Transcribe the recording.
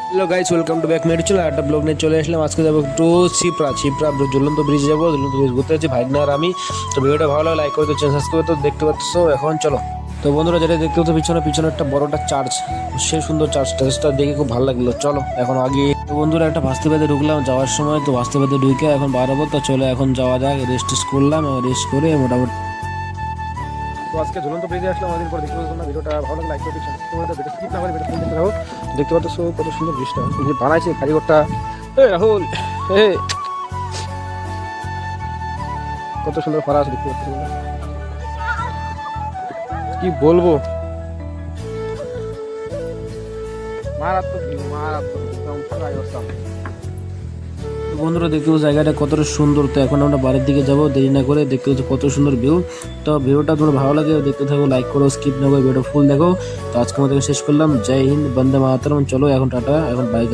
Hello guys, welcome to back made চলে একটা blog নিয়ে চলে আসলাম। আজকে যাবো একটু ছিপড়া ঝুলন্ত ব্রিজ যাবো। ঝুলন্ত ব্রিজ ঘুরতে যাচ্ছি ভাইগনা আর আমি। তো ভিডিওটা ভালো লাগে লাইক করে তো চ্যানেল সাবস্ক্রাইব করে তো দেখতে পাচ্ছ। এখন চলো। তো বন্ধুরা, যেটা দেখতে পাচ্ছ পিছনে একটা বড়টা চার্চ, সেই সুন্দর চার্চটা দেখে খুব ভালো লাগলো। চলো এখন আগে। তো বন্ধুরা, একটা ভাস্তিবাদে ঢুকলাম যাওয়ার সময়। তো ভাস্তিবাদে ঢুকে এখন বার হবো। তো চলো এখন যাওয়া যাক। রেস্ট করলাম, রেস্ট করে মোটামুটি। তো আজকে ঝুলন্ত ব্রিজে আসলাম অনেকদিন পর। দেখতে পাচ্ছ না, ভিডিওটা ভালো লাগে লাইক করে ভিডিও স্কিপ না করে ভিডিও দেখতে থাকো। দেখতে পাচ্ছ কত সুন্দর ব্রিজটা বানাইছে কারিগরটা। রাহুল, কত সুন্দর ফারা আছে দেখতে পাচ্ছ। কি বলবো, মারাত্মক বন্ধুরা, দেখতে পাচ্ছ জায়গাটা কতটা সুন্দর। তো এখন আমরা বাড়ির দিকে যাবো, দেরি না করে। দেখতে পাচ্ছ কত সুন্দর ভিউ। তো ভিডিওটা তোমার ভালো লাগে দেখতে থাকো, লাইক করো, স্কিপ না করে ভিডিও ফুল দেখো। তো আজকে আমাদের শেষ করলাম। জয় হিন্দ, বন্দে মাতরম। চলো এখন টাটা, এখন বাই।